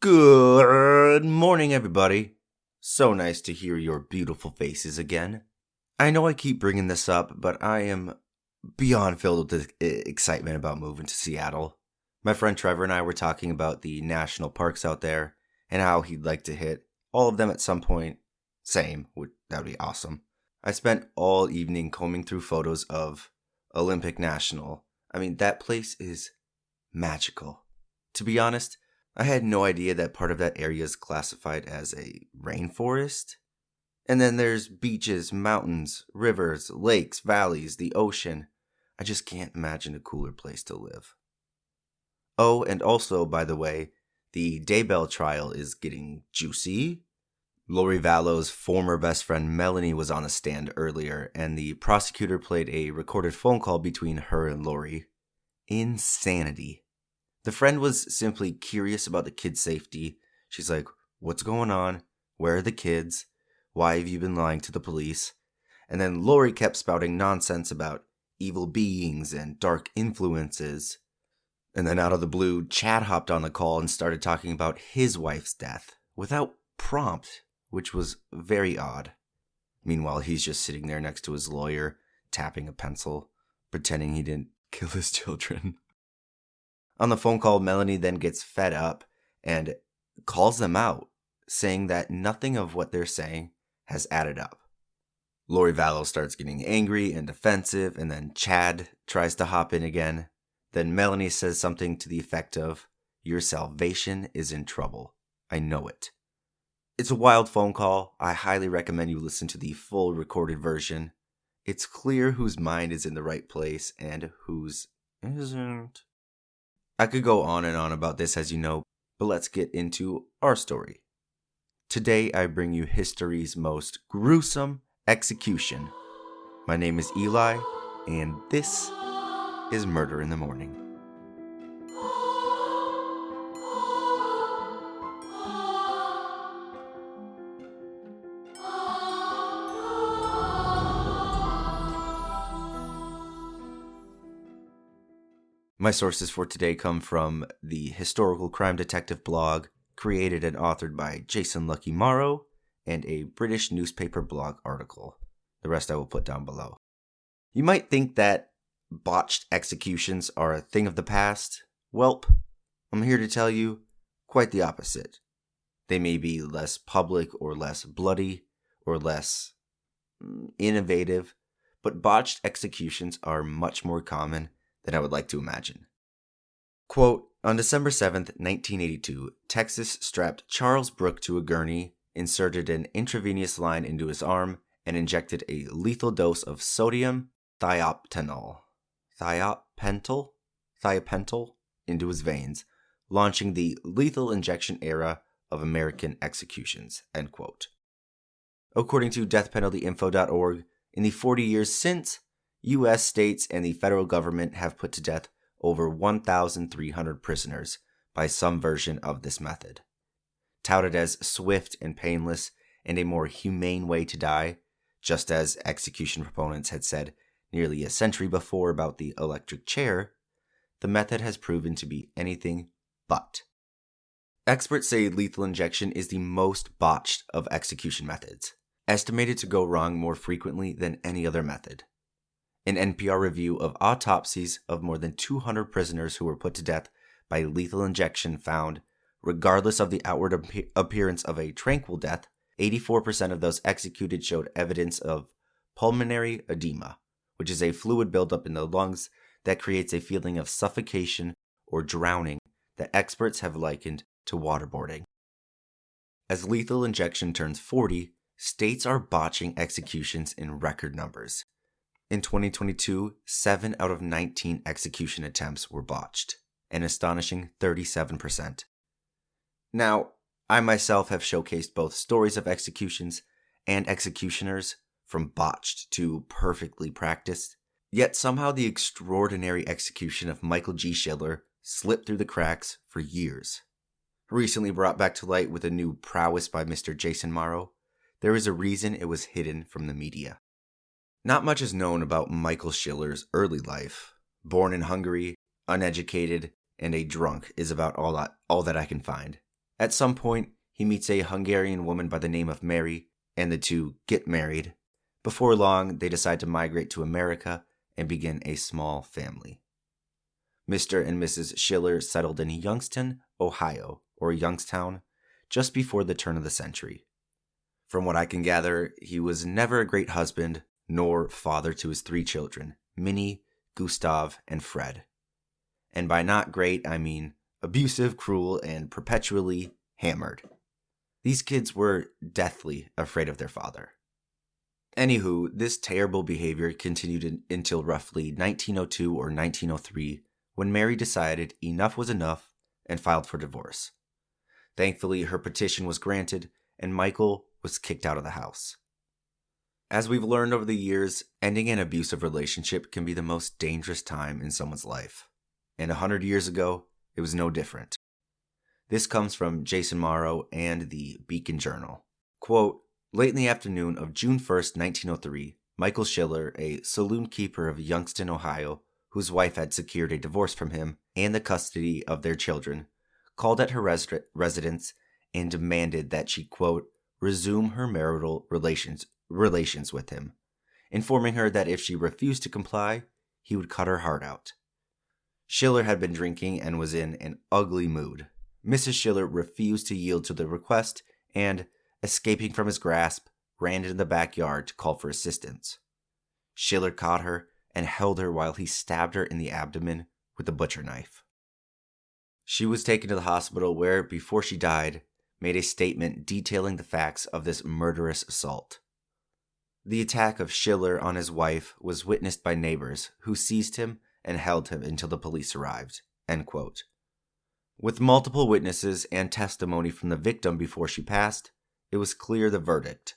Good morning, everybody. So nice to hear your beautiful faces again. I know I keep bringing this up, but I am beyond filled with excitement about moving to Seattle. My friend Trevor and I were talking about the national parks out there and how he'd like to hit all of them at some point. Same, that would be awesome. I spent all evening combing through photos of Olympic National. I mean, that place is magical. To be honest, I had no idea that part of that area is classified as a rainforest. And then there's beaches, mountains, rivers, lakes, valleys, the ocean. I just can't imagine a cooler place to live. Oh, and also, by the way, the Daybell trial is getting juicy. Lori Vallow's former best friend Melanie was on the stand earlier, and the prosecutor played a recorded phone call between her and Lori. Insanity. The friend was simply curious about the kids' safety. She's like, "What's going on? Where are the kids? Why have you been lying to the police?" And then Lori kept spouting nonsense about evil beings and dark influences. And then out of the blue, Chad hopped on the call and started talking about his wife's death without prompt, which was very odd. Meanwhile, he's just sitting there next to his lawyer, tapping a pencil, pretending he didn't kill his children. On the phone call, Melanie then gets fed up and calls them out, saying that nothing of what they're saying has added up. Lori Vallow starts getting angry and defensive, and then Chad tries to hop in again. Then Melanie says something to the effect of, "Your salvation is in trouble. I know it." It's a wild phone call. I highly recommend you listen to the full recorded version. It's clear whose mind is in the right place and whose isn't. I could go on and on about this, as you know, but let's get into our story. Today I bring you history's most gruesome execution. My name is Eli, and this is Murder in the Morning. My sources for today come from the historical crime detective blog created and authored by Jason Lucky Morrow and a British newspaper blog article. The rest I will put down below. You might think that botched executions are a thing of the past. Welp, I'm here to tell you quite the opposite. They may be less public or less bloody or less innovative, but botched executions are much more common than I would like to imagine. Quote, on December 7th, 1982, Texas strapped Charles Brooke to a gurney, inserted an intravenous line into his arm, and injected a lethal dose of sodium thiopental into his veins, launching the lethal injection era of American executions, end quote. According to deathpenaltyinfo.org, in the 40 years since, U.S. states and the federal government have put to death over 1,300 prisoners by some version of this method. Touted as swift and painless and a more humane way to die, just as execution proponents had said nearly a century before about the electric chair, the method has proven to be anything but. Experts say lethal injection is the most botched of execution methods, estimated to go wrong more frequently than any other method. An NPR review of autopsies of more than 200 prisoners who were put to death by lethal injection found, regardless of the outward appearance of a tranquil death, 84% of those executed showed evidence of pulmonary edema, which is a fluid buildup in the lungs that creates a feeling of suffocation or drowning that experts have likened to waterboarding. As lethal injection turns 40, states are botching executions in record numbers. In 2022, 7 out of 19 execution attempts were botched, an astonishing 37%. Now, I myself have showcased both stories of executions and executioners, from botched to perfectly practiced, yet somehow the extraordinary execution of Michael G. Schiller slipped through the cracks for years. Recently brought back to light with a new prowess by Mr. Jason Morrow, there is a reason it was hidden from the media. Not much is known about Michael Schiller's early life. Born in Hungary, uneducated, and a drunk is about all that I can find. At some point, he meets a Hungarian woman by the name of Mary, and the two get married. Before long, they decide to migrate to America and begin a small family. Mr. and Mrs. Schiller settled in Youngstown, Ohio, or Youngstown, just before the turn of the century. From what I can gather, he was never a great husband nor father to his 3 children, Minnie, Gustav, and Fred. And by not great, I mean abusive, cruel, and perpetually hammered. These kids were deathly afraid of their father. Anywho, this terrible behavior continued until roughly 1902 or 1903, when Mary decided enough was enough and filed for divorce. Thankfully, her petition was granted, and Michael was kicked out of the house. As we've learned over the years, ending an abusive relationship can be the most dangerous time in someone's life. And 100 years ago, it was no different. This comes from Jason Morrow and the Beacon Journal. Quote, late in the afternoon of June 1st, 1903, Michael Schiller, a saloon keeper of Youngstown, Ohio, whose wife had secured a divorce from him and the custody of their children, called at her residence and demanded that she, quote, resume her marital relations with him, informing her that if she refused to comply, he would cut her heart out. Schiller had been drinking and was in an ugly mood. Mrs. Schiller refused to yield to the request and, escaping from his grasp, ran into the backyard to call for assistance. Schiller caught her and held her while he stabbed her in the abdomen with a butcher knife. She was taken to the hospital where, before she died, made a statement detailing the facts of this murderous assault. The attack of Schiller on his wife was witnessed by neighbors who seized him and held him until the police arrived. End quote. With multiple witnesses and testimony from the victim before she passed, it was clear the verdict.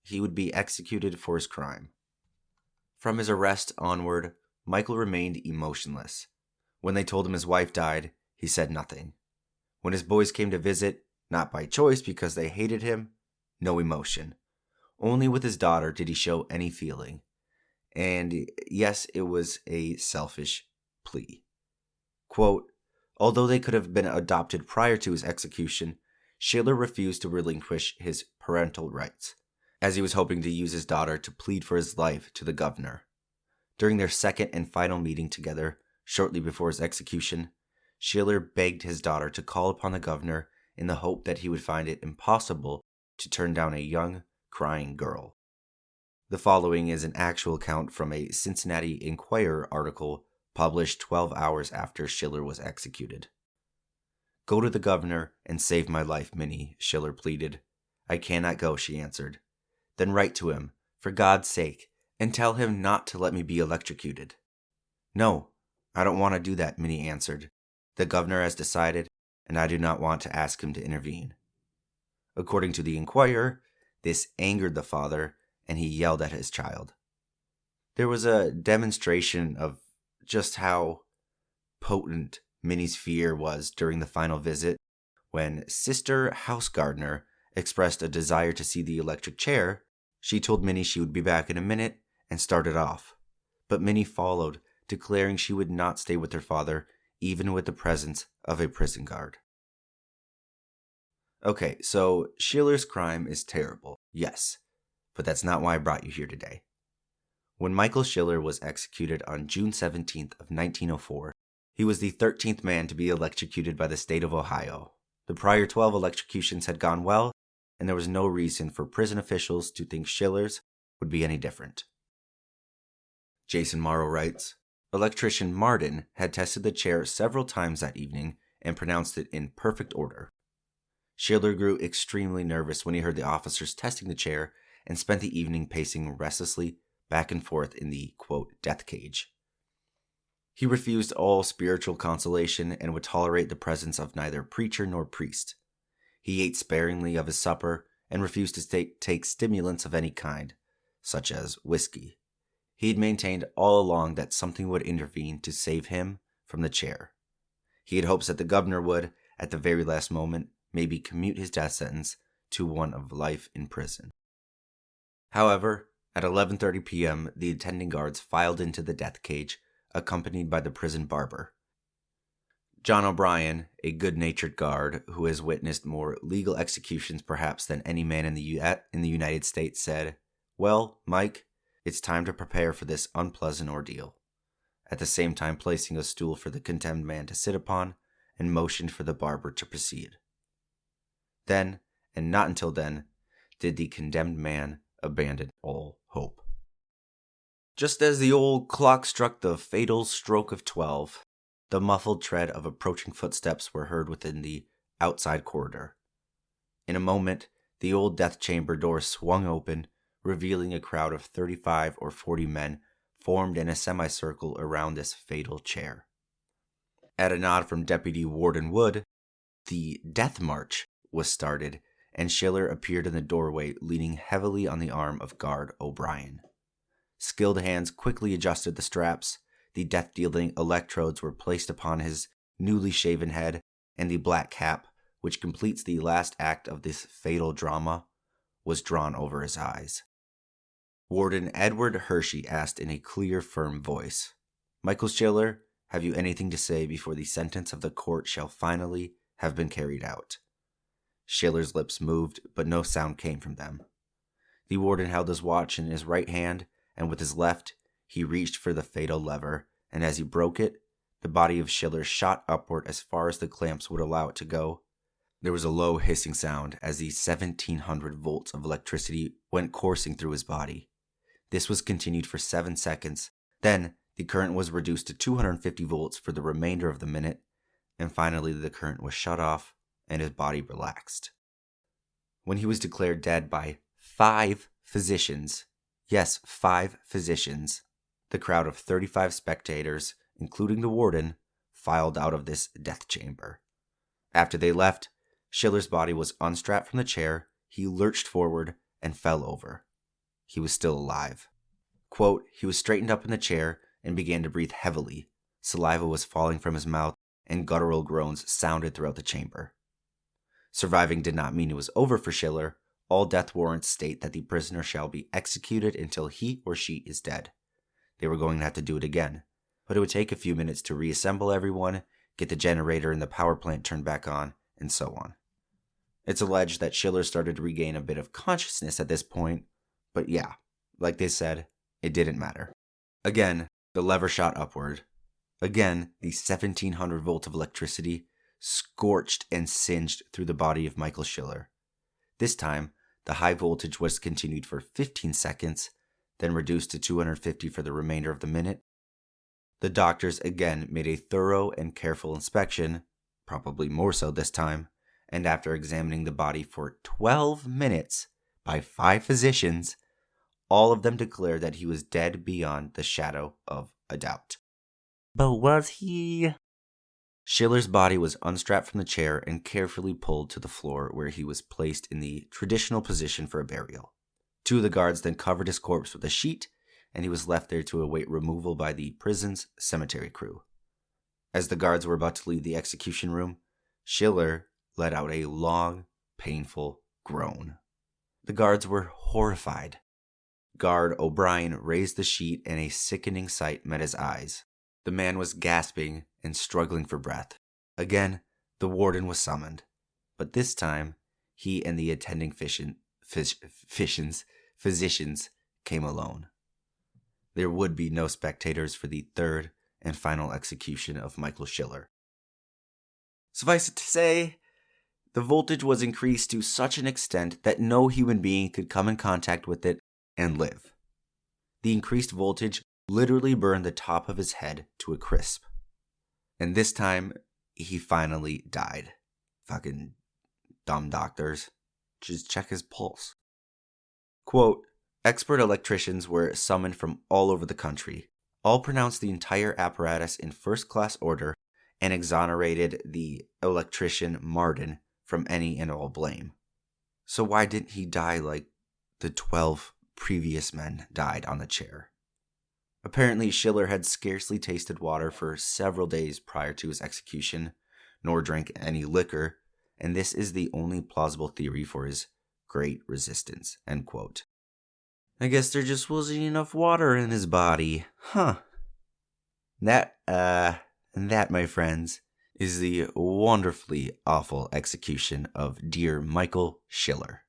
He would be executed for his crime. From his arrest onward, Michael remained emotionless. When they told him his wife died, he said nothing. When his boys came to visit, not by choice because they hated him, no emotion. Only with his daughter did he show any feeling. And yes, it was a selfish plea. Quote, although they could have been adopted prior to his execution, Schiller refused to relinquish his parental rights, as he was hoping to use his daughter to plead for his life to the governor. During their second and final meeting together, shortly before his execution, Schiller begged his daughter to call upon the governor in the hope that he would find it impossible to turn down a young, crying girl. The following is an actual account from a Cincinnati Enquirer article published 12 hours after Schiller was executed. Go to the governor and save my life, Minnie, Schiller pleaded. I cannot go, she answered. Then write to him, for God's sake, and tell him not to let me be electrocuted. No, I don't want to do that, Minnie answered. The governor has decided, and I do not want to ask him to intervene. According to the Enquirer, this angered the father, and he yelled at his child. There was a demonstration of just how potent Minnie's fear was during the final visit when Sister Housegardener expressed a desire to see the electric chair. She told Minnie she would be back in a minute and started off. But Minnie followed, declaring she would not stay with her father, even with the presence of a prison guard. Okay, so Schiller's crime is terrible, yes, but that's not why I brought you here today. When Michael Schiller was executed on June 17th of 1904, he was the 13th man to be electrocuted by the state of Ohio. The prior 12 electrocutions had gone well, and there was no reason for prison officials to think Schiller's would be any different. Jason Morrow writes, Electrician Martin had tested the chair several times that evening and pronounced it in perfect order. Schiller grew extremely nervous when he heard the officers testing the chair and spent the evening pacing restlessly back and forth in the, quote, death cage. He refused all spiritual consolation and would tolerate the presence of neither preacher nor priest. He ate sparingly of his supper and refused to take stimulants of any kind, such as whiskey. He had maintained all along that something would intervene to save him from the chair. He had hopes that the governor would, at the very last moment, maybe commute his death sentence to one of life in prison. However, at 11:30 p.m., the attending guards filed into the death cage, accompanied by the prison barber. John O'Brien, a good-natured guard who has witnessed more legal executions perhaps than any man in the United States, said, "Well, Mike, it's time to prepare for this unpleasant ordeal," at the same time placing a stool for the condemned man to sit upon and motioned for the barber to proceed. Then, and not until then, did the condemned man abandon all hope. Just as the old clock struck the fatal stroke of 12, the muffled tread of approaching footsteps were heard within the outside corridor. In a moment, the old death chamber door swung open, revealing a crowd of 35 or 40 men formed in a semicircle around this fatal chair. At a nod from Deputy Warden Wood, the death march was started, and Schiller appeared in the doorway leaning heavily on the arm of guard O'Brien. Skilled hands quickly adjusted the straps, the death-dealing electrodes were placed upon his newly shaven head, and the black cap, which completes the last act of this fatal drama, was drawn over his eyes. Warden Edward Hershey asked in a clear, firm voice, "Michael Schiller, have you anything to say before the sentence of the court shall finally have been carried out?" Schiller's lips moved, but no sound came from them. The warden held his watch in his right hand, and with his left, he reached for the fatal lever, and as he broke it, the body of Schiller shot upward as far as the clamps would allow it to go. There was a low hissing sound as the 1,700 volts of electricity went coursing through his body. This was continued for 7 seconds. Then, the current was reduced to 250 volts for the remainder of the minute, and finally the current was shut off and his body relaxed. When he was declared dead by 5 physicians, yes, 5 physicians, the crowd of 35 spectators, including the warden, filed out of this death chamber. After they left, Schiller's body was unstrapped from the chair, he lurched forward, and fell over. He was still alive. Quote, he was straightened up in the chair and began to breathe heavily. Saliva was falling from his mouth, and guttural groans sounded throughout the chamber. Surviving did not mean it was over for Schiller. All death warrants state that the prisoner shall be executed until he or she is dead. They were going to have to do it again, but it would take a few minutes to reassemble everyone, get the generator and the power plant turned back on, and so on. It's alleged that Schiller started to regain a bit of consciousness at this point, but yeah, like they said, it didn't matter. Again, the lever shot upward. Again, the 1,700 volts of electricity scorched and singed through the body of Michael Schiller. This time, the high voltage was continued for 15 seconds, then reduced to 250 for the remainder of the minute. The doctors again made a thorough and careful inspection, probably more so this time, and after examining the body for 12 minutes by 5 physicians, all of them declared that he was dead beyond the shadow of a doubt. But was he? Schiller's body was unstrapped from the chair and carefully pulled to the floor, where he was placed in the traditional position for a burial. 2 of the guards then covered his corpse with a sheet, and he was left there to await removal by the prison's cemetery crew. As the guards were about to leave the execution room, Schiller let out a long, painful groan. The guards were horrified. Guard O'Brien raised the sheet, and a sickening sight met his eyes. The man was gasping and struggling for breath. Again, the warden was summoned, but this time, he and the attending physicians came alone. There would be no spectators for the third and final execution of Michael Schiller. Suffice it to say, the voltage was increased to such an extent that no human being could come in contact with it and live. The increased voltage literally burned the top of his head to a crisp. And this time, he finally died. Fucking dumb doctors. Just check his pulse. Quote, expert electricians were summoned from all over the country. All pronounced the entire apparatus in first-class order and exonerated the electrician Mourn from any and all blame. So why didn't he die like the 12 previous men died on the chair? Apparently, Schiller had scarcely tasted water for several days prior to his execution, nor drank any liquor, and this is the only plausible theory for his great resistance, end quote. I guess there just wasn't enough water in his body, huh? And that, my friends, is the wonderfully awful execution of dear Michael Schiller.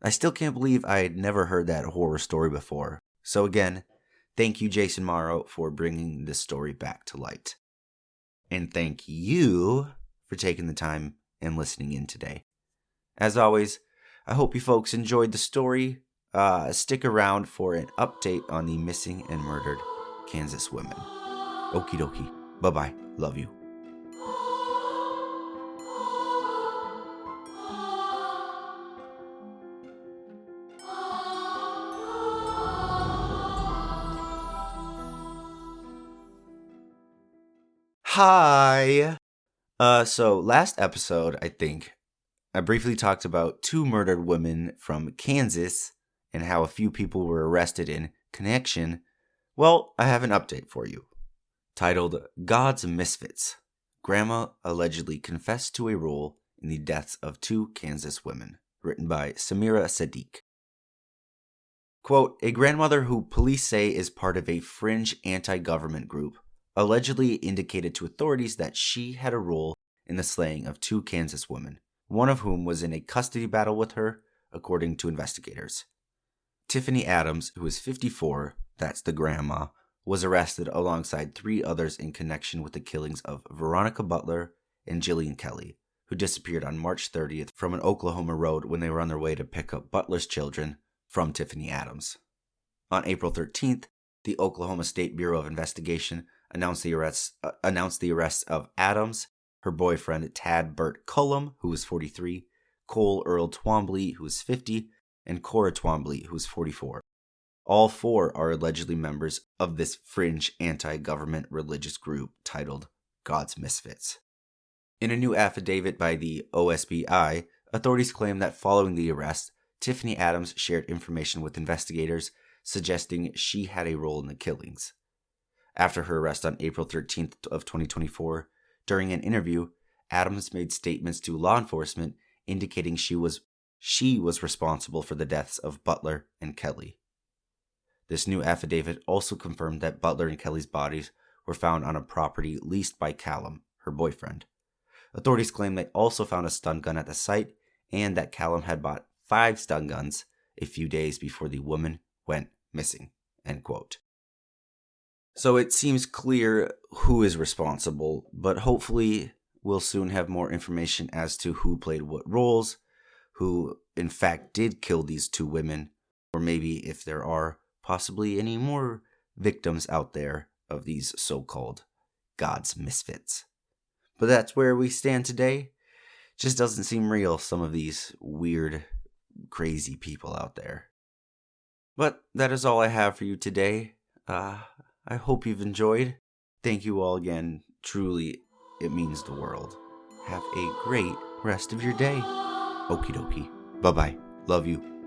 I still can't believe I had never heard that horror story before. So again, thank you, Jason Morrow, for bringing this story back to light. And thank you for taking the time and listening in today. As always, I hope you folks enjoyed the story. Stick around for an update on the missing and murdered Kansas women. Okie dokie. Bye-bye. Love you. Hi! So last episode, I think, I briefly talked about 2 murdered women from Kansas and how a few people were arrested in connection. Well, I have an update for you. Titled, God's Misfits. Grandma allegedly confessed to a role in the deaths of 2 Kansas women. Written by Samira Sadiq. Quote, a grandmother who police say is part of a fringe anti-government group allegedly indicated to authorities that she had a role in the slaying of 2 Kansas women, one of whom was in a custody battle with her, according to investigators. Tiffany Adams, who is 54, that's the grandma, was arrested alongside 3 others in connection with the killings of Veronica Butler and Jillian Kelly, who disappeared on March 30th from an Oklahoma road when they were on their way to pick up Butler's children from Tiffany Adams. On April 13th, the Oklahoma State Bureau of Investigation announced the arrest of Adams, her boyfriend Tad Burt Cullum, who was 43, Cole Earl Twombly, who was 50, and Cora Twombly, who was 44. All 4 are allegedly members of this fringe anti-government religious group titled God's Misfits. In a new affidavit by the OSBI, authorities claim that following the arrest, Tiffany Adams shared information with investigators suggesting she had a role in the killings. After her arrest on April 13th of 2024, during an interview, Adams made statements to law enforcement indicating she was responsible for the deaths of Butler and Kelly. This new affidavit also confirmed that Butler and Kelly's bodies were found on a property leased by Callum, her boyfriend. Authorities claim they also found a stun gun at the site and that Callum had bought 5 stun guns a few days before the woman went missing. End quote. So it seems clear who is responsible, but hopefully we'll soon have more information as to who played what roles, who in fact did kill these 2 women, or maybe if there are possibly any more victims out there of these so-called God's misfits. But that's where we stand today. Just doesn't seem real, some of these weird, crazy people out there. But that is all I have for you today. I hope you've enjoyed. Thank you all again. Truly, it means the world. Have a great rest of your day. Okie dokie. Bye-bye. Love you.